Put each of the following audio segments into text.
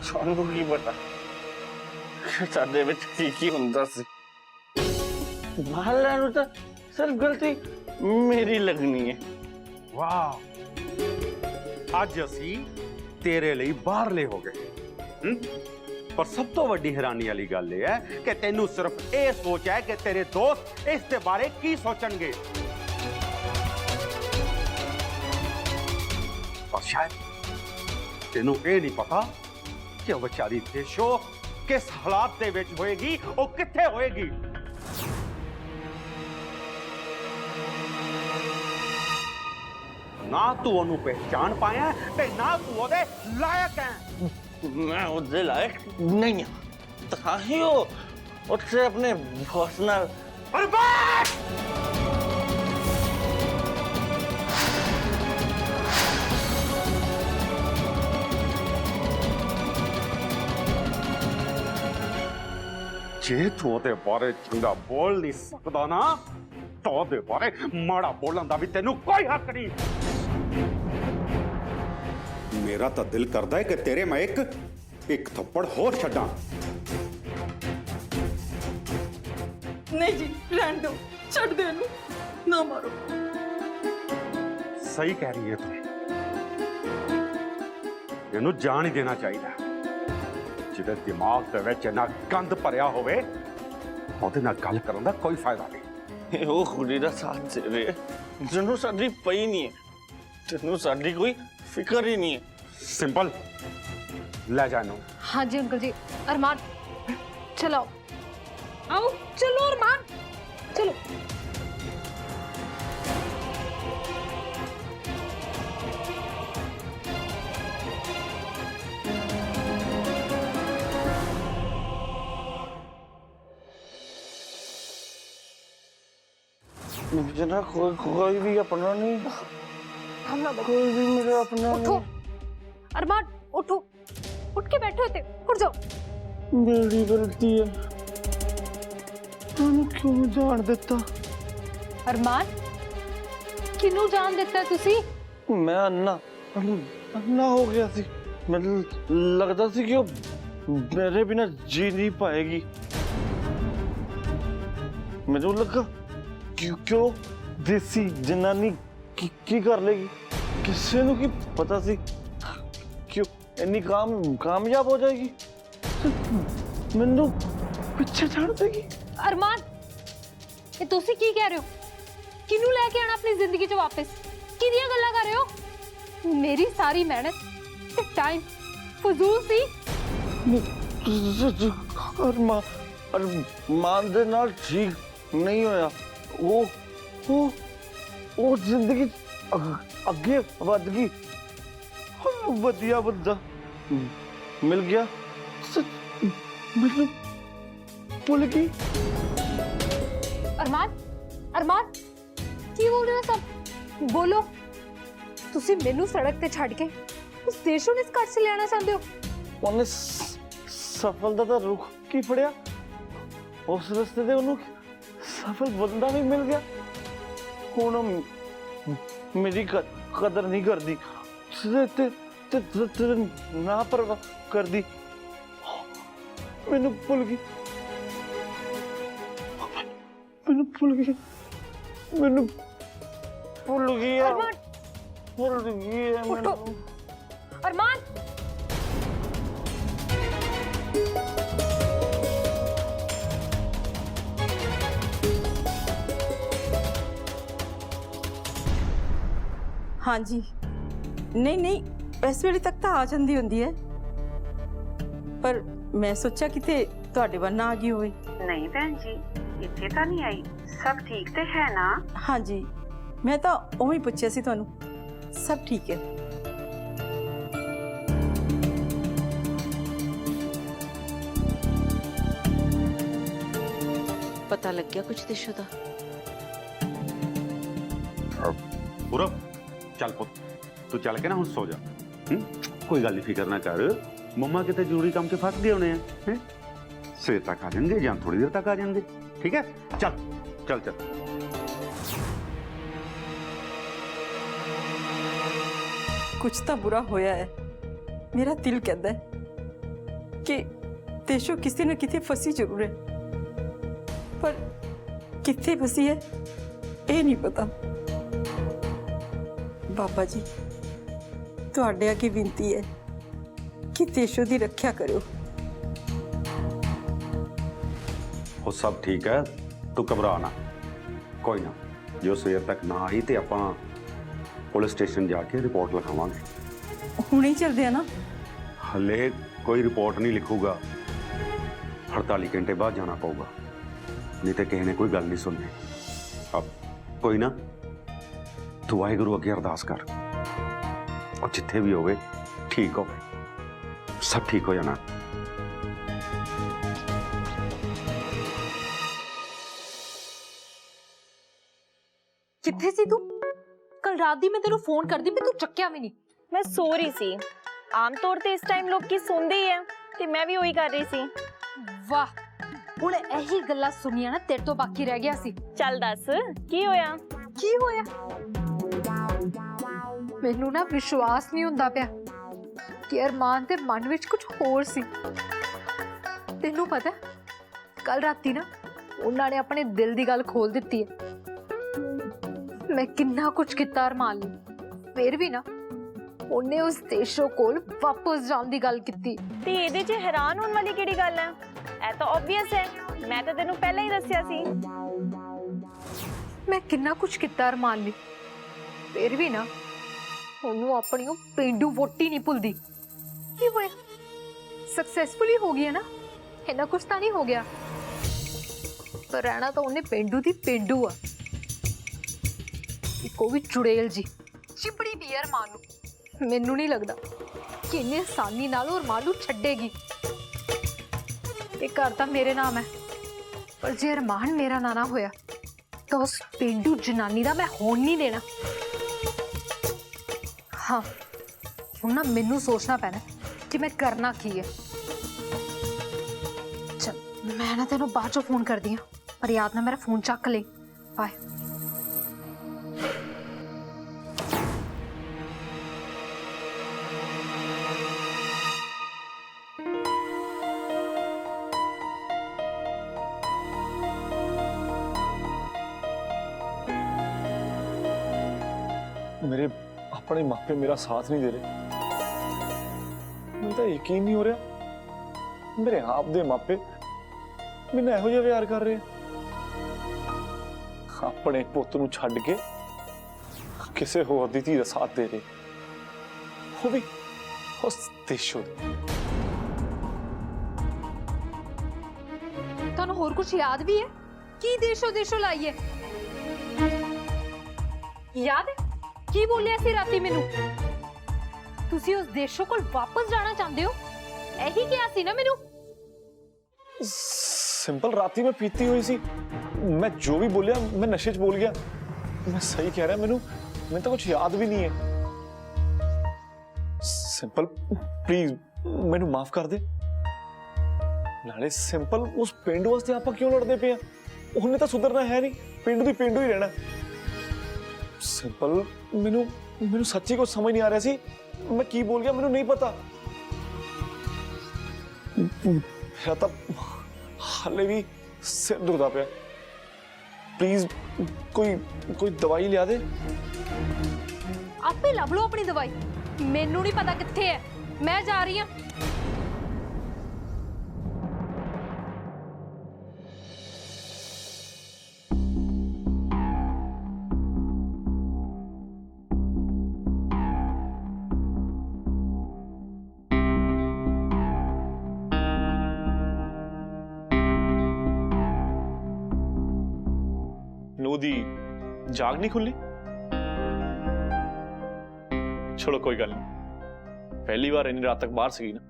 ਸਾਨੂੰ ਕੀ ਪਤਾ ਸਾਡੇ ਵਿੱਚ ਕੀ ਹੁੰਦਾ ਸੀ। ਬਾਹਰ ਨੂੰ ਤਾਂ ਸਿਰਫ ਗਲਤੀ ਮੇਰੀ ਲੱਗਣੀ ਹੈ। वाह, अज असी तेरे लिए बाहरले हो गए। पर सब तो वड्डी हैरानी वाली गल है कि तेनू सिर्फ ये सोच है कि तेरे दोस्त इस दे बारे की सोचणगे। पर शायद तेनू ये नहीं पता कि वो बेचारी देशो किस हालात दे विच होएगी, वो कित्थे होएगी। ना तू ओनू पहचान पाया ते ना तू ओदे लायक है। मैं उसके लायक नहीं हूं, ताही वो उससे अपने बॉस नाल बर्बाद। जे तू ओदे बारे चंगा बोल नहीं सकदा ना, तो ओदे बारे माड़ा बोलन दा भी तेनू कोई हक नहीं। मेरा तो दिल करदा है कि तेरे मैं एक थप्पड़ होर छड्डा। नहीं जी, रहने दो, छड़ दो इनू, ना मारो। सही कह रही है तू, इनू जान ही देना चाहिए। जिहदे दिमाग दे विच इन्ना गंद भरिया होवे, ओहदे नाल गल करन दा कोई फायदा नहीं। वो कुड़ी दा साथ दे रहे जिन्हों साडी पई नहीं है, जिन्हों साडी कोई फिक्र ही नहीं है। सिंपल ले जानो। हाँ जी अंकल जी। अरमान चलाओ, आओ चलो अरमान चलो। जना कोई भी अपना नहीं, कोई भी मेरा अपना उठो अरमान, उठो, उठ के बैठे होते, उठ जाओ। मेरी गलती है, मैंने क्यों जान देता। अरमान किनू जान देता है तुसी? मैं अन्ना हो गया सी। मैंने लगता सी कि वो मेरे बिना जी नहीं पाएगी। मुझे लगा क्यों देसी जनानी की कर लेगी, किसी नू की पता सी क्यों इन्नी कामयाब हो जाएगी, मैनू पीछे छाड़ देगी। अरमान ये तुसी की कह रहे हो? किनू लेके आना अपनी जिंदगी च वापस? किदियां गल्लां कर रहे हो? मेरी सारी मेहनत ते टाइम फजूल सी। अरमान दे नाल ठीक नहीं होया। वो जिंदगी अगे वध गई, वधिया बंदा मिल गया, मैनू भुल गई। अरमान अरमान की बोल रहे हो सब? बोलो। तुसी मेनू सड़क ते छड़ के उस देशों ने इस घर से लेना चाहते हो? उन्हें सफलता का रुख की फड़िया, उस रस्ते ते उन्हें सफल बंदा भी मिल गया। हुण मेरी कदर नहीं करती, ना परवाह कर दी, मैनू भुल गई, मैनू भुल गई, मैनू भुल गई, भुल गई है मैनू। अरमान हाँ जी, नहीं नहीं, इस वेले तक तो आ जाती होंदी है, पर मैं सोचा किते तुहाडे वल ना आ गई होवे। नहीं भैन जी, इत्थे तो नहीं आई, सब ठीक ते है ना? हाँ जी, मैं तो उवें पूछया सी तुहानू, सब ठीक है। पता लग गया कुछ दिशो दा? पूरब चल पुत, तू चल के ना हुण सो जा। कोई गल नहीं, फिक्र ना कर, मम्मा कितने जरूरी काम के फस गए होने हैं। सवेर तक आ जाएंगे या थोड़ी देर तक आ जाएंगे, ठीक है? चल चल चल। कुछ तो बुरा होया है, मेरा दिल कहता है कि देशो किसी न किसी फसी जरूर है, पर कितने फसी है ये नहीं पता। बाबा जी तुहाडे अगे विनती है कि देशो की रक्षा करो। वो सब ठीक है, तू घबरा ना, कोई ना, जो सवेर तक ना आई तो आप पुलिस स्टेशन जाके रिपोर्ट लिखावांगे। हुणे ही चलते हैं ना? हले कोई रिपोर्ट नहीं लिखूगा, 48 घंटे बाद जाना पड़ेगा, नहीं तो किसी ने कोई गल नहीं सुननी। अब कोई ना, तू वाहिगुरु अगे अरदास कर, और जिथे भी होवे ठीक हो, सब ठीक हो जाना। ਕਿੱਥੇ ਸੀ ਤੂੰ? ਕੱਲ ਰਾਤ ਦੀ ਮੈਂ ਤੈਨੂੰ ਫੋਨ ਕਰਦੀ ਪਈ, ਤੂੰ ਚੱਕਿਆ ਵੀ ਨਹੀਂ। मैं सो रही सी। आमतौर ते इस टाइम लोग की सोंदे ही है ते मैं भी वही कर रही सी। ਵਾਹ, ਹੁਣ ਇਹੀ ਗੱਲਾਂ ਸੁਣੀਆਂ ਨਾ ਤੇਰੇ ਤੋਂ ਬਾਕੀ ਰਹਿ ਗਿਆ ਸੀ। चल दस की होया? ਕੀ ਹੋਇਆ? ਮੈਨੂੰ ਨਾ ਵਿਸ਼ਵਾਸ ਨਹੀਂ ਹੁੰਦਾ ਪਿਆ ਕਿ ਅਰਮਾਨ ਦੇ ਮਨ ਵਿੱਚ ਕੁਝ ਹੋਰ ਸੀ। ਤੈਨੂੰ ਪਤਾ ਕੱਲ ਰਾਤੀ ਨਾ ਉਹਨਾਂ ਨੇ ਆਪਣੇ ਦਿਲ ਦੀ ਗੱਲ ਖੋਲ ਦਿੱਤੀ ਹੈ। ਮੈਂ ਕਿੰਨਾ ਕੁਝ ਕੀਤਾ ਅਰਮਾਨ ਲਈ, ਫਿਰ ਵੀ ਨਾ ਉਹਨੇ ਉਸ ਦੇਸ਼ੋ ਕੋਲ ਵਾਪਸ ਜਾਣ ਦੀ ਗੱਲ ਕੀਤੀ। ते ਇਹਦੇ ਚ हैरान होने वाली केड़ी गल है? ऐ तो ऑब्वियस है, मैं तो तेनू पहले ही दस्सिया सी। ਮੈਂ ਕਿੰਨਾ ਕੁਝ ਕੀਤਾ ਅਰਮਾਨ ਲਈ, ਫਿਰ ਵੀ ਨਾ ਉਹਨੂੰ ਆਪਣੀ ਉਹ ਪੇਂਡੂ ਵੋਟੀ ਨਹੀਂ ਭੁੱਲਦੀ। ਕੀ ਹੋਇਆ? ਸਕਸੈਸਫੁਲੀ ਹੋ ਗਈ ਹੈ ਨਾ, ਇੰਨਾ ਕੁਝ ਤਾਂ ਨਹੀਂ ਹੋ ਗਿਆ, ਪਰ ਰਹਿਣਾ ਤਾਂ ਉਹਨੇ ਪੇਂਡੂ ਦੀ ਪੇਂਡੂ ਆ। ਇੱਕੋ ਵੀ ਚੁੜੇਲ ਜੀ ਚਿਪੜੀ ਵੀ ਅਰਮਾਨ ਨੂੰ। ਮੈਨੂੰ ਨਹੀਂ ਲੱਗਦਾ ਕਿ ਇੰਨੀ ਆਸਾਨੀ ਨਾਲ ਉਹ ਅਰਮਾਨ ਨੂੰ ਛੱਡੇਗੀ। ਇਹ ਘਰ ਤਾਂ ਮੇਰੇ ਨਾਮ ਹੈ, ਪਰ ਜੇ ਅਰਮਾਨ ਮੇਰਾ ਨਾ ਹੋਇਆ ਤਾਂ ਉਸ ਪੇਂਡੂ ਜਨਾਨੀ ਦਾ ਮੈਂ ਹੋਣ ਨਹੀਂ ਦੇਣਾ। ਹਾਂ, ਹੁਣ ਨਾ ਮੈਨੂੰ ਸੋਚਣਾ ਪੈਣਾ ਕਿ ਮੈਂ ਕਰਨਾ ਕੀ ਹੈ। ਚਲ ਮੈਂ ਨਾ ਤੈਨੂੰ ਬਾਅਦ ਚੋਂ ਫੋਨ ਕਰਦੀ ਹਾਂ, ਪਰ ਯਾਦ ਨਾ ਮੇਰਾ ਫੋਨ ਚੱਕ ਲੈ। ਬਾਏ। मेरे अपने मापे मेरा साथ नहीं दे रहे, मुझे तो यकीन नहीं हो रहा मेरे आप दे मापे मैंने एहो जिहा प्यार कर रहे अपने पुत नूं छड्ड के किसे होर दी धी दा साथ दे रहे, वो भी उस देशों दे। ਤੁਹਾਨੂੰ ਹੋਰ ਕੁਝ ਯਾਦ ਵੀ ਹੈ? ਕੀ ਦੇਸ਼ੋ ਦੇਸ਼ੋ ਲਾਈਏ? ਯਾਦ ਹੈ ਕੀ ਬੋਲਿਆ ਸੀ ਰਾਤੀ ਮੈਨੂੰ? ਤੁਸੀਂ ਉਸ ਦੇਸ਼ੋ ਕੋਲ ਵਾਪਸ ਜਾਣਾ ਚਾਹੁੰਦੇ ਹੋ, ਇਹੀ ਕਿਹਾ ਸੀ ਨਾ ਮੈਨੂੰ? सिंपल राती में पीती हुई सी, मैं जो भी बोलिया मैं नशे च बोल गया। मैं सही कह रहा, मैंने तो कुछ याद भी नहीं है। सिंपल प्लीज मैनू माफ कर दे। नाले सिंपल उस पिंड वास्ते आप क्यों लड़ते पे? उन्हें तो सुधरना है नहीं, पिंड दी पिंड ही रहना। सिंपल मैनू मैनू सच्ची कुछ समझ नहीं आ रहा सी, मैं की बोल गया मैनू नहीं पता। मेरा तो हाले भी सिर दुखदा पिया, प्लीज कोई दवाई लिया दे। ਆਪੇ ਲੱਭ ਲਓ ਆਪਣੀ ਦਵਾਈ, ਮੈਨੂੰ ਨਹੀਂ ਪਤਾ ਕਿੱਥੇ ਹੈ। ਮੈਂ ਜਾ ਰਹੀ ਹਾਂ। नू दी जाग नहीं खुली? चलो कोई गल नहीं, पहली बार इन्नी रात तक बाहर सी ना।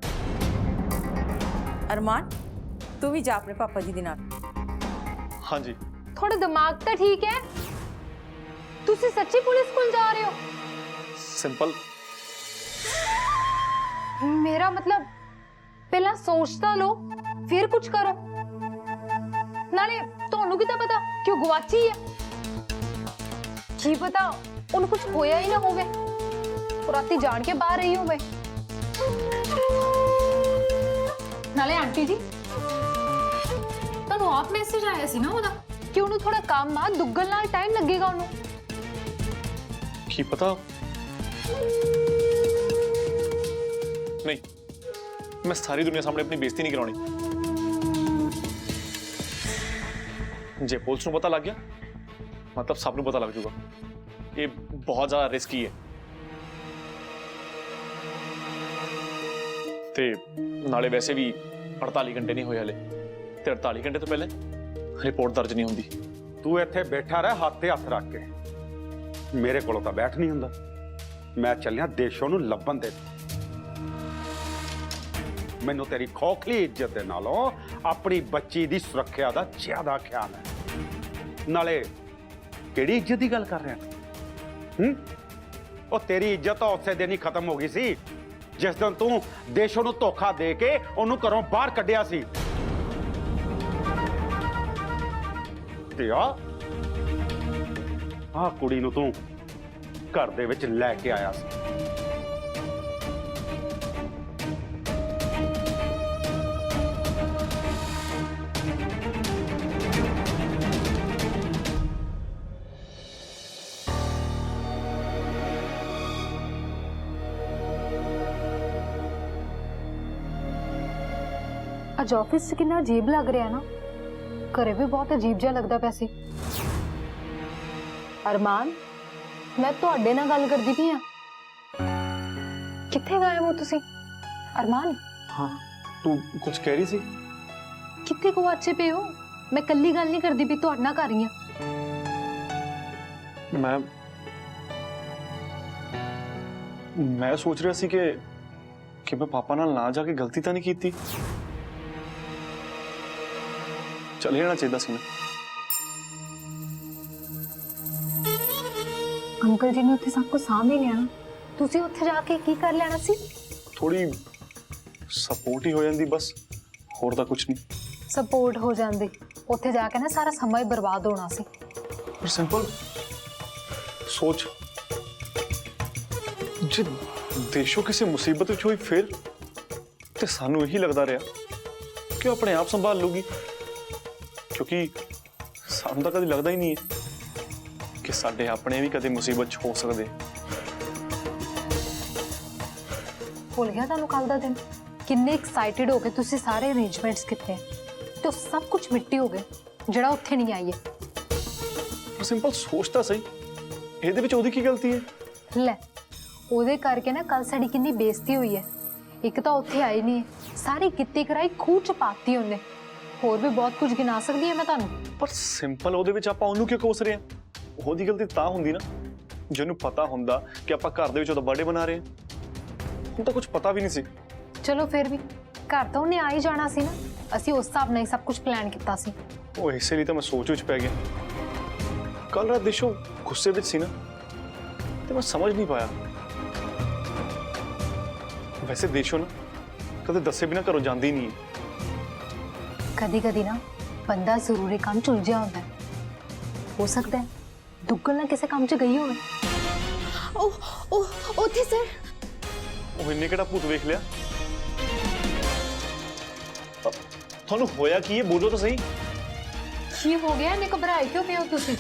अरमान तू भी जा अपने पापा जी दे नाल। हाँ जी। ਤੁਹਾਡਾ ਦਿਮਾਗ ਤਾਂ ਠੀਕ ਹੈ? ਤੁਸੀਂ ਸੱਚੀ ਪੁਲਿਸ ਕੋਲ ਜਾ ਰਹੇ ਹੋ? सिंपल ਮੇਰਾ ਮਤਲਬ ਪਹਿਲਾਂ ਸੋਚ ਤਾਂ ਲਓ, ਫਿਰ ਕੁਝ ਕਰੋ। ਨਾਲੇ ਤੁਹਾਨੂੰ ਕਿਤਾ ਪਤਾ ਕਿ ਉਹ ਗਵਾਚੀ ਹੈ? ਕੀ ਪਤਾ ਉਹਨੂੰ ਕੁਝ ਹੋਇਆ ਹੀ ਨਾ ਹੋਵੇ, ਉਹ ਰਾਤੀ ਜਾਣ ਕੇ ਬਾਹਰ ਰਹੀ ਹੋਵੇ। ਨਾਲੇ ਆਂਟੀ ਜੀ ਤੁਹਾਨੂੰ ਆਪ ਮੈਸੇਜ ਆਇਆ ਸੀ ਨਾ ਉਹਦਾ ਕਿ ਉਹਨੂੰ ਥੋੜਾ ਕੰਮ ਆ, ਦੁੱਗਲ ਨਾਲ ਟਾਈਮ ਲੱਗੇਗਾ ਉਹਨੂੰ। ਕੀ ਪਤਾ ਨਹੀਂ, ਮੈਂ ਸਾਰੀ ਦੁਨੀਆ ਸਾਹਮਣੇ ਆਪਣੀ ਬੇਇੱਜ਼ਤੀ ਨਹੀਂ ਕਰਾਉਣੀ। ਜੇ ਪੁਲਿਸ ਨੂੰ ਪਤਾ ਲੱਗ ਗਿਆ ਮਤਲਬ ਸਭ ਨੂੰ ਪਤਾ ਲੱਗ ਜਾਊਗਾ। ਇਹ ਬਹੁਤ ਜ਼ਿਆਦਾ ਰਿਸਕੀ ਹੈ ਤੇ ਨਾਲੇ ਵੈਸੇ ਵੀ 48 ਘੰਟੇ ਨਹੀਂ ਹੋਏ ਹਲੇ ਤੇ 48 ਘੰਟੇ ਤੋਂ ਪਹਿਲੇ ਰਿਪੋਰਟ ਦਰਜ ਨਹੀਂ ਹੁੰਦੀ। ਤੂੰ ਇੱਥੇ ਬੈਠਾ ਰਹਿ ਹੱਥ ਤੇ ਹੱਥ ਰੱਖ ਕੇ, ਮੇਰੇ ਕੋਲੋਂ ਤਾਂ ਬੈਠ ਨਹੀਂ ਹੁੰਦਾ। ਮੈਂ ਚੱਲਿਆ ਦੇਸ਼ੋਂ ਨੂੰ ਲੱਭਣ ਦੇ। ਮੈਨੂੰ ਤੇਰੀ ਖੋਖਲੀ ਇੱਜ਼ਤ ਦੇ ਨਾਲੋਂ ਆਪਣੀ ਬੱਚੀ ਦੀ ਸੁਰੱਖਿਆ ਦਾ ਜ਼ਿਆਦਾ ਖਿਆਲ ਹੈ। ਨਾਲੇ ਕਿਹੜੀ ਇੱਜ਼ਤ ਦੀ ਗੱਲ ਕਰ ਰਿਹਾ? ਉਹ ਤੇਰੀ ਇੱਜ਼ਤ ਤਾਂ ਉਸੇ ਦਿਨ ਹੀ ਖਤਮ ਹੋ ਗਈ ਸੀ ਜਿਸ ਦਿਨ ਤੂੰ ਦੇਸ਼ੋਂ ਨੂੰ ਧੋਖਾ ਦੇ ਕੇ ਉਹਨੂੰ ਘਰੋਂ ਬਾਹਰ ਕੱਢਿਆ ਸੀ। ਤੇ ਆਹ ਕੁੜੀ ਨੂੰ ਤੂੰ ਘਰ ਦੇ ਵਿੱਚ ਲੈ ਕੇ ਆਇਆ ਸੀ। ਅੱਜ ਆਫਿਸ 'ਚ ਕਿੰਨਾ ਅਜੀਬ ਲੱਗ ਰਿਹਾ ਨਾ, ਘਰੇ ਵੀ ਬਹੁਤ ਅਜੀਬ ਜਿਹਾ ਲੱਗਦਾ ਪਿਆ ਸੀ। ਅਰਮਾਨ, ਮੈਂ ਤੁਹਾਡੇ ਨਾਲ ਗੱਲ ਕਰਦੀ ਪਈ ਆ। ਕਿੱਥੇ ਗਏ ਹੋ ਤੁਸੀਂ? ਅਰਮਾਨ, ਹਾਂ ਤੂੰ ਕੁਝ ਕਹਿ ਰਹੀ ਸੀ? ਕਿੱਥੇ ਗਵਾਚੇ ਪਏ ਹੋ? ਮੈਂ ਕੱਲੀ ਗੱਲ ਨਹੀਂ ਕਰਦੀ ਪਈ, ਤੁਹਾਡੇ ਨਾਲ ਕਰ ਰਹੀ ਆ। ਮੈਂ ਸੋਚ ਰਿਹਾ ਸੀ ਕਿ ਮੈਂ ਪਾਪਾ ਨਾਲ ਨਾ ਜਾ ਕੇ ਗਲਤੀ ਤਾਂ ਨਹੀਂ ਕੀਤੀ। ਚਲੇ ਜਾਣਾ ਚਾਹੀਦਾ ਸੀ ਨਾ। ਅੰਕਲ ਜੀ ਨੇ ਉੱਥੇ ਸਭ ਕੁਝ ਸਾਂਭ ਹੀ ਲਿਆ ਨਾ, ਤੁਸੀਂ ਉੱਥੇ ਜਾ ਕੇ ਕੀ ਕਰ ਲੈਣਾ ਸੀ? ਥੋੜੀ ਸਪੋਰਟ ਹੀ ਹੋ ਜਾਂਦੀ ਬਸ, ਹੋਰ ਤਾਂ ਕੁਝ ਨਹੀਂ। ਸਪੋਰਟ ਹੋ ਜਾਂਦੀ, ਉੱਥੇ ਜਾ ਕੇ ਨਾ ਸਾਰਾ ਸਮਾਂ ਹੀ ਬਰਬਾਦ ਹੋਣਾ ਸੀ। ਪਰ ਸਿੰਪਲ ਸੋਚ, ਜੇ ਦੇਸ਼ੋਂ ਕਿਸੇ ਮੁਸੀਬਤ ਵਿੱਚ ਹੋਈ ਫਿਰ ਤੇ ਸਾਨੂੰ ਇਹੀ ਲੱਗਦਾ ਰਿਹਾ ਕਿ ਉਹ ਆਪਣੇ ਆਪ ਸੰਭਾਲ ਲੂਗੀ, ਕਿਉਂਕਿ ਸਾਨੂੰ ਤਾਂ ਕਦੇ ਲੱਗਦਾ ਹੀ ਨਹੀਂ ਹੈ ਕਿ ਸਾਡੇ ਆਪਣੇ ਵੀ ਕਦੇ ਮੁਸੀਬਤ 'ਚ ਹੋ ਸਕਦੇ। ਭੁੱਲ ਗਿਆ ਤੁਹਾਨੂੰ ਕੱਲ ਦਾ ਦਿਨ? ਕਿੰਨੇ ਐਕਸਾਈਟਿਡ ਹੋ ਕੇ ਤੁਸੀਂ ਸਾਰੇ ਅਰੇਂਜਮੈਂਟਸ ਕੀਤੇ ਤੇ ਸਭ ਕੁਝ ਮਿੱਟੀ ਹੋ ਗਿਆ ਜਿਹੜਾ ਉੱਥੇ ਨਹੀਂ ਆਈ ਹੈ। ਪਰ ਸਿੰਪਲ ਸੋਚ ਤਾਂ ਸਹੀ, ਇਹਦੇ ਵਿੱਚ ਉਹਦੀ ਕੀ ਗਲਤੀ ਹੈ? ਲੈ, ਉਹਦੇ ਕਰਕੇ ਨਾ ਕੱਲ ਸਾਡੀ ਕਿੰਨੀ ਬੇਇੱਜ਼ਤੀ ਹੋਈ ਹੈ। ਇੱਕ ਤਾਂ ਉੱਥੇ ਆਈ ਨਹੀਂ, ਸਾਰੀ ਕੀਤੀ ਕਰਾਈ ਖੂਹ ਚ ਪਾਤੀ ਉਹਨੇ। ਹੋਰ ਵੀ ਬਹੁਤ ਕੁਝ ਗਿਣਾ ਸਕਦੀ ਹਾਂ ਮੈਂ ਤੁਹਾਨੂੰ। ਪਰ ਸਿੰਪਲ ਉਹਦੇ ਵਿੱਚ ਆਪਾਂ ਉਹਨੂੰ ਕਿਉਂ ਕੋਸ ਰਹੇ ਹਾਂ? ਉਹਦੀ ਗਲਤੀ ਤਾਂ ਹੁੰਦੀ ਨਾ ਜੇ ਉਹਨੂੰ ਪਤਾ ਹੁੰਦਾ ਕਿ ਆਪਾਂ ਘਰ ਦੇ ਵਿੱਚ ਉਹਦਾ ਬਰਥਡੇ ਮਨਾ ਰਹੇ ਹਾਂ। ਹੁਣ ਤਾਂ ਕੁਝ ਪਤਾ ਵੀ ਨਹੀਂ ਸੀ। ਚਲੋ ਫਿਰ ਵੀ ਘਰ ਤਾਂ ਉਹਨੇ ਆ ਹੀ ਜਾਣਾ ਸੀ ਨਾ, ਅਸੀਂ ਉਸ ਹਿਸਾਬ ਨਾਲ ਹੀ ਸਭ ਕੁਝ ਪਲਾਨ ਕੀਤਾ ਸੀ। ਉਹ ਇਸੇ ਲਈ ਤਾਂ ਮੈਂ ਸੋਚ ਵਿੱਚ ਪੈ ਗਿਆ। ਕੱਲ ਰਾਤ ਦੇਸ਼ੋ ਗੁੱਸੇ ਵਿੱਚ ਸੀ ਨਾ ਤੇ ਮੈਂ ਸਮਝ ਨਹੀਂ ਪਾਇਆ। ਵੈਸੇ ਦੇਸ਼ੋ ਨਾ ਕਦੇ ਦੱਸੇ ਬਿਨਾ ਘਰੋਂ ਜਾਂਦੀ ਨਹੀਂ ਹੈ। ਕਦੀ ਕਦੀ ਨਾ ਬੰਦਾ ਜ਼ਰੂਰੀ ਕੰਮ ਚ ਉਲਝਿਆ ਹੁੰਦਾ ਹੈ। ਹੋ ਸਕਦਾ ਹੈ ਦੁੱਗਲ ਨਾਲ ਕਿਸੇ ਕੰਮ ਚ ਗਈ ਹੋਵੇ। ਉੱਥੇ ਸਰ। ਉਹ ਇੰਨੇ ਕਿਹੜਾ ਭੂਤ ਵੇਖ ਲਿਆ? ਤੁਹਾਨੂੰ ਹੋਇਆ ਕੀ ਹੈ? ਬੋਲੋ ਤਾਂ ਸਹੀ। ਕੀ ਹੋ ਗਿਆ? ਨੇ ਘਬਰਾਏ ਕਿਉਂ ਪਏ ਹੋ ਤੁਸੀਂ?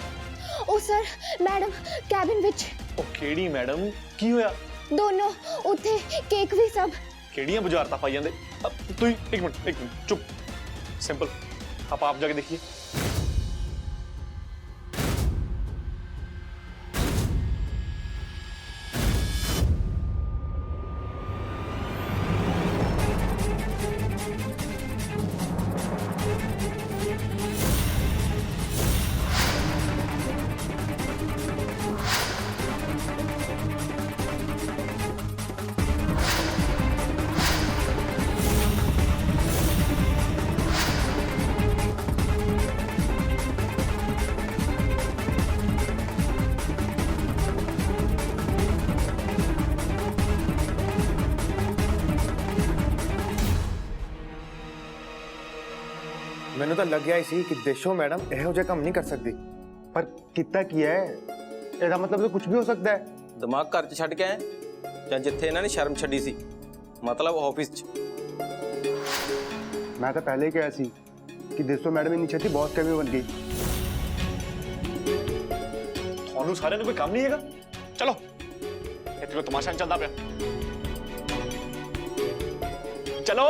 ਉਹ ਸਰ ਮੈਡਮ ਕੈਬਿਨ ਵਿੱਚ। ਉਹ ਕਿਹੜੀ ਮੈਡਮ? ਕੀ ਹੋਇਆ? ਦੋਨੋਂ ਉੱਥੇ ਕੇਕ ਵੀ ਸਭ। ਕਿਹੜੀਆਂ ਬੁਝਾਰਤਾਂ ਪਾਈ ਜਾਂਦੇ? ਤੁਸੀਂ ਇੱਕ ਮਿੰਟ ਚੁੱਪ। ਸਿੰਪਲ ਆਪਾਂ ਆਪ ਜਾ ਕੇ ਦੇਖੀਏ। ਮੈਨੂੰ ਤਾਂ ਲੱਗਿਆ ਹੀ ਸੀ ਕਿ ਦੇਸ਼ੋ ਮੈਡਮ ਇਹੋ ਜਿਹਾ ਕੰਮ ਨਹੀਂ ਕਰ ਸਕਦੀ, ਪਰ ਕੀਤਾ ਕੀ ਹੈ? ਇਹਦਾ ਮਤਲਬ ਤਾਂ ਕੁਝ ਵੀ ਹੋ ਸਕਦਾ ਹੈ। ਦਿਮਾਗ ਘਰ 'ਚ ਛੱਡ ਕੇ ਆਏ ਜਾਂ ਜਿੱਥੇ ਇਹਨਾਂ ਨੇ ਸ਼ਰਮ ਛੱਡੀ ਸੀ, ਮਤਲਬ ਆਫਿਸ 'ਚ। मैं तो पहले ही कहा सी कि देसो मैडम इन्नी छेती बॉस कैਵੇਂ बन गई। ਤੁਹਾਨੂੰ ਸਾਰਿਆਂ ਨੂੰ ਕੋਈ ਕੰਮ ਨਹੀਂ ਹੈਗਾ? ਚਲੋ ਇੱਥੇ ਕੋਈ ਤਮਾਸ਼ਾ ਨਹੀਂ ਚੱਲਦਾ ਪਿਆ। ਚਲੋ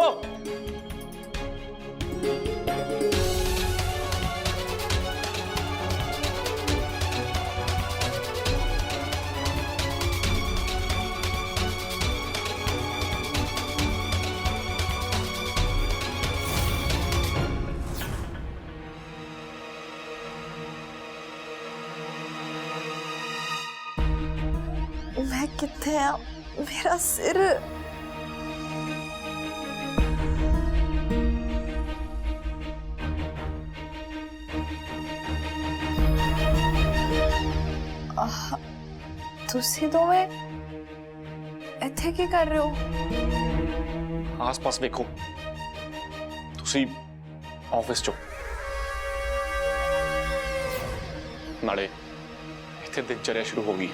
मैं किथे आ? मेरा सिर। ਤੁਸੀਂ ਦੋਵੇਂ ਇੱਥੇ ਕੀ ਕਰ ਰਹੇ ਹੋ? ਆਸ-ਪਾਸ ਵੇਖੋ। ਤੁਸੀਂ ਆਫਿਸ ਚੋਂ ਨਾਲੇ ਇੱਥੇ ਦਿਨਚਰਿਆ ਸ਼ੁਰੂ ਹੋ ਗਈ।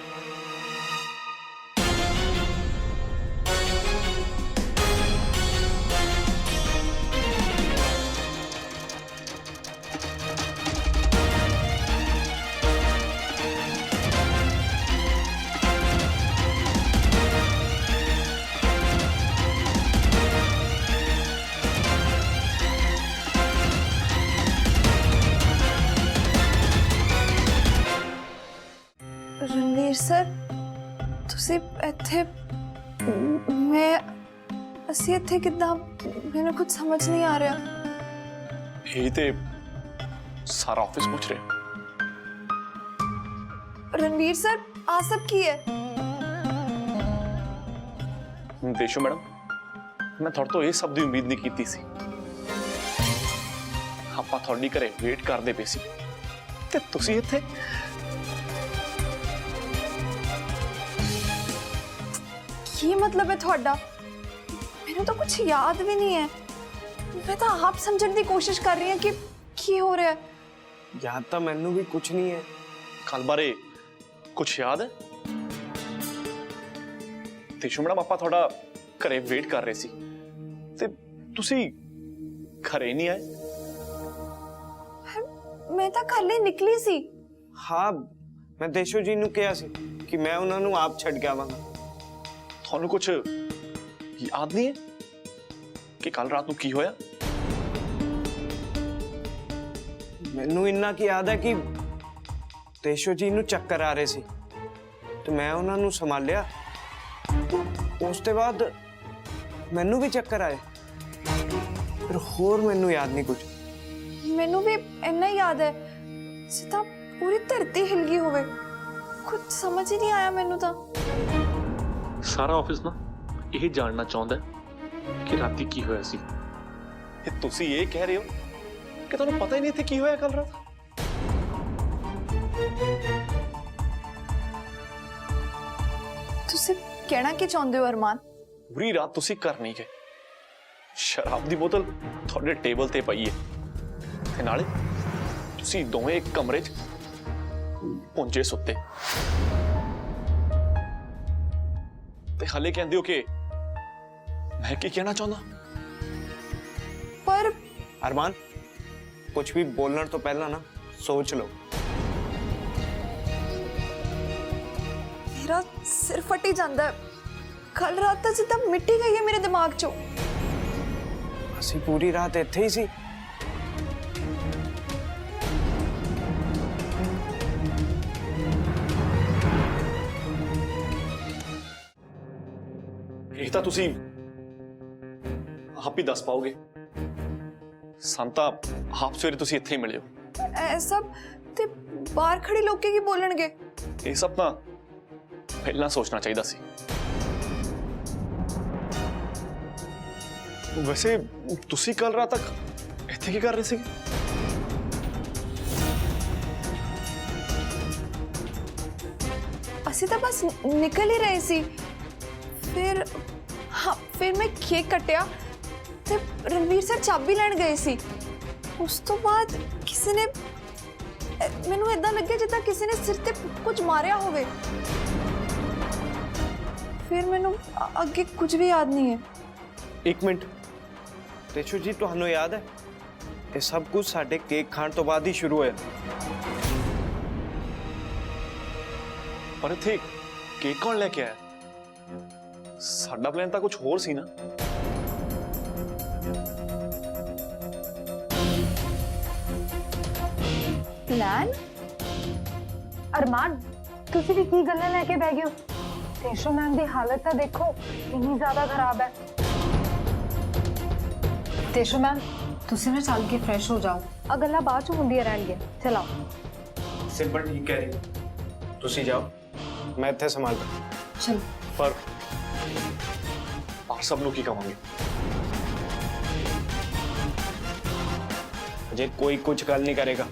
रणवीर सर, ਤੁਸੀਂ ਇੱਥੇ ਮੈਂ ਅਸੀਂ ਇੱਥੇ ਕਿੱਦਾਂ? ਮੈਨੂੰ ਕੁਝ ਸਮਝ ਨਹੀਂ ਆ ਰਿਹਾ। ਇਹ ਤੇ ਸਾਰਾ ਆਫਿਸ ਪੁੱਛ ਰਿਹਾ। रणवीर सर, ਆ ਸਭ ਕੀ ਹੈ? ਦੇਸ਼ੋ ਮੈਡਮ, ਮੈਂ ਤੁਹਾਡੇ ਤੋਂ ਇਹ ਸਭ ਦੀ ਉਮੀਦ ਨਹੀਂ ਕੀਤੀ ਸੀ। ਆਪਾਂ ਤੁਹਾਡੀ ਘਰੇ ਵੇਟ ਕਰਦੇ ਪਏ ਸੀ ਤੇ ਤੁਸੀਂ ਇੱਥੇ। ਕੀ ਮਤਲਬ ਹੈ ਤੁਹਾਡਾ? ਮੈਨੂੰ ਤਾਂ ਕੁਝ ਯਾਦ ਵੀ ਨਹੀਂ ਹੈ। ਮੈਂ ਤਾਂ ਆਪ ਸਮਝਣ ਦੀ ਕੋਸ਼ਿਸ਼ ਕਰ ਰਹੀ ਹਾਂ ਕਿ ਕੀ ਹੋ ਰਿਹਾ ਹੈ। ਯਾਦ ਤਾਂ ਮੈਨੂੰ ਵੀ ਕੁਝ ਨਹੀਂ ਹੈ। ਕੱਲ ਬਾਰੇ ਕੁਝ ਯਾਦ ਹੈ? ਦੇਸ਼ੋ ਮੈਡਮ, ਆਪਾਂ ਤੁਹਾਡਾ ਘਰੇ ਵੇਟ ਕਰ ਰਹੇ ਸੀ ਤੇ ਤੁਸੀਂ ਘਰੇ ਨਹੀਂ ਆਏ। ਮੈਂ ਤਾਂ ਕੱਲ ਹੀ ਨਿਕਲੀ ਸੀ। ਹਾਂ, ਮੈਂ ਦੇਸ਼ੋ ਜੀ ਨੂੰ ਕਿਹਾ ਸੀ ਕਿ ਮੈਂ ਉਹਨਾਂ ਨੂੰ ਆਪ ਛੱਡ ਕੇ ਆਵਾਂਗਾ। ਤੁਹਾਨੂੰ ਕੁਝ ਯਾਦ ਨਹੀਂ ਹੈ ਕਿ ਕੱਲ ਰਾਤ ਨੂੰ ਕੀ ਹੋਇਆ? ਮੈਨੂੰ ਇੰਨਾ ਕੀ ਯਾਦ ਹੈ ਕਿ ਦੇਸ਼ੋ ਜੀ ਨੂੰ ਚੱਕਰ ਆ ਰਹੇ ਸੀ ਤੇ ਮੈਂ ਉਹਨਾਂ ਨੂੰ ਸੰਭਾਲਿਆ। ਉਸ ਤੋਂ ਬਾਅਦ ਮੈਨੂੰ ਵੀ ਚੱਕਰ ਆਏ, ਪਰ ਹੋਰ ਮੈਨੂੰ ਯਾਦ ਨਹੀਂ ਕੁਝ। ਮੈਨੂੰ ਵੀ ਇੰਨਾ ਯਾਦ ਹੈ ਜਿੱਦਾਂ ਪੂਰੀ ਧਰਤੀ ਹਿਲ ਗਈ ਹੋਵੇ। ਕੁਝ ਸਮਝ ਹੀ ਨਹੀਂ ਆਇਆ ਮੈਨੂੰ ਤਾਂ। ਸਾਰਾ ਆਫਿਸ ਨਾ ਇਹ ਜਾਣਨਾ ਚਾਹੁੰਦਾ ਕਿ ਰਾਤੀ ਕੀ ਹੋਇਆ ਸੀ। ਤੇ ਤੁਸੀਂ ਇਹ ਕਹਿ ਰਹੇ ਹੋ ਕਿ ਤੁਹਾਨੂੰ ਪਤਾ ਹੀ ਨਹੀਂ ਇੱਥੇ ਕੀ ਹੋਇਆ ਕੱਲ ਰਾਤ। ਤੁਸੀਂ ਕਹਿਣਾ ਕੀ ਚਾਹੁੰਦੇ ਹੋ ਅਰਮਾਨ? ਪੂਰੀ ਰਾਤ ਤੁਸੀਂ ਘਰ ਨਹੀਂ ਗਏ। ਸ਼ਰਾਬ ਦੀ ਬੋਤਲ ਤੁਹਾਡੇ ਟੇਬਲ ਤੇ ਪਈ ਹੈ ਤੇ ਨਾਲੇ ਤੁਸੀਂ ਦੋਵੇਂ ਇੱਕ ਕਮਰੇ 'ਚ ਪੁੰਜੇ ਸੁੱਤੇ ਤੇ ਹਾਲੇ ਕਹਿੰਦੇ ਹੋ ਕਿ ਮੈਂ ਕੀ ਕਹਿਣਾ ਚਾਹੁੰਦਾ। ਪਰ ਅਰਮਾਨ, ਕੁਝ ਵੀ ਬੋਲਣ ਤੋਂ ਪਹਿਲਾਂ ਨਾ ਸੋਚ ਲਓ। ਮੇਰਾ ਸਿਰ ਫਟੀ ਜਾਂਦਾ ਹੈ। ਕੱਲ ਰਾਤ ਤਾਂ ਜਿੱਦਾਂ ਮਿੱਟੀ ਗਈ ਹੈ ਮੇਰੇ ਦਿਮਾਗ 'ਚੋਂ। ਅਸੀਂ ਪੂਰੀ ਰਾਤ ਇੱਥੇ ਹੀ ਸੀ। ਇਹ ਤਾਂ ਤੁਸੀਂ ਆਪ ਹੀ ਦੱਸ ਪਾਓਗੇ। ਸੰਤਾ ਆਪ ਸਵੇਰੇ ਤੁਸੀਂ ਇੱਥੇ ਹੀ ਮਿਲਿਓ। ਇਹ ਸਭ ਤੇ ਬਾਹਰ ਖੜੇ ਲੋਕੀ ਕੀ ਬੋਲਣਗੇ? ਇਹ ਸਭ ਤਾਂ ਪਹਿਲਾਂ ਸੋਚਣਾ ਚਾਹੀਦਾ ਸੀ। ਵੈਸੇ ਤੁਸੀਂ ਕੱਲ ਰਾਤ ਤੱਕ ਇੱਥੇ ਕੀ ਕਰ ਰਹੇ ਸੀਗੇ? ਅਸੀਂ ਤਾਂ ਬਸ ਨਿਕਲ ਹੀ ਰਹੇ ਸੀ। ਫਿਰ ਫਿਰ ਮੈਂ ਕੇਕ ਕੱਟਿਆ ਤੇ ਰਣਵੀਰ ਸਰ ਚਾਬੀ ਲੈਣ ਗਏ ਸੀ। ਉਸ ਤੋਂ ਬਾਅਦ ਕਿਸੇ ਨੇ ਮੈਨੂੰ ਇਦਾਂ ਲੱਗਿਆ ਜਿੱਦਾਂ ਕਿਸੇ ਨੇ ਸਿਰ ਤੇ ਕੁਝ ਮਾਰਿਆ ਹੋਵੇ। ਫਿਰ ਮੈਨੂੰ ਅੱਗੇ ਕੁਝ ਵੀ ਯਾਦ ਨਹੀਂ ਹੈ। ਇੱਕ ਮਿੰਟ, ਦੇਸ਼ੋ ਜੀ ਤੁਹਾਨੂੰ ਯਾਦ ਹੈ ਇਹ ਸਭ ਕੁਝ ਸਾਡੇ ਕੇਕ ਖਾਣ ਤੋਂ ਬਾਅਦ ਹੀ ਸ਼ੁਰੂ ਹੋਇਆ। ਪਰ ਇੱਥੇ ਕੇਕ ਕੌਣ ਲੈ ਕੇ ਆਇਆ? ਸਾਡਾ ਪਲਾਨ ਤਾਂ ਕੁਝ ਹੋਰ ਸੀ ਨਾ। प्लान? ਅਰਮਾਨ ਤੁਸੀਂ ਵੀ ਕੀ ਗੱਲਾਂ ਲੈ ਕੇ ਬਹਿ ਗਏ ਹੋ? ਦੇਸ਼ੋ ਮੈਮ ਦੀ ਹਾਲਤ ਤਾਂ ਦੇਖੋ ਇੰਨੀ ਜ਼ਿਆਦਾ ਖਰਾਬ ਹੈ। ਦੇਸ਼ੋ ਮੈਮ ਤੁਸੀਂ ਨਾ ਚੱਲ ਕੇ ਫਰੈਸ਼ ਹੋ ਜਾਓ, ਆ ਗੱਲਾਂ ਬਾਅਦ ਚ ਹੁੰਦੀਆਂ ਰਹਿਣਗੀਆਂ। ਚਲੋ ਸਿੰਪਲ ਠੀਕ ਕਹਿ ਰਹੀ ਤੁਸੀਂ ਜਾਓ, ਮੈਂ ਇੱਥੇ ਸੰਭਾਲਦਾ। ਚਲੋ। ਪਰ ਆਪ ਸਭ ਨੂੰ ਕੀ ਕਵਾਂਗੇ? अजय कोई कुछ गल नहीं करेगा,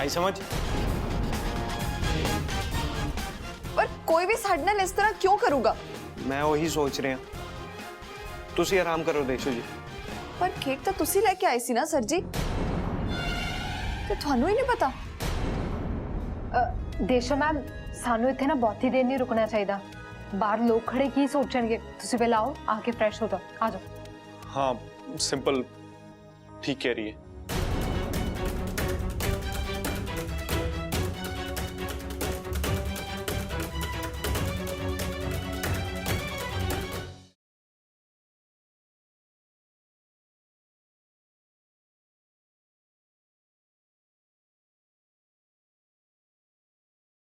आई समझ? पर कोई भी साडे नाल इस तरह क्यों करूगा? मैं वही सोच रहा, तुसी आराम करो देशो जी। पर केक तो तुसी लेके आए सी ना सर जी, ते थानू ही नहीं पता? ਦੇਸ਼ੋ ਮੈਮ ਸਾਨੂੰ ਇੱਥੇ ਨਾ ਬਹੁਤੀ ਦੇਰ ਨਹੀਂ ਰੁਕਣਾ ਚਾਹੀਦਾ, ਬਾਹਰ ਲੋਕ ਖੜੇ ਕੀ ਸੋਚਣਗੇ। ਤੁਸੀਂ ਪਹਿਲਾਂ ਆਓ, ਆ ਕੇ ਫਰੈਸ਼ ਹੋ ਜਾਓ। ਆ ਜਾਓ। हाँ सिंपल ठीक कह रही है।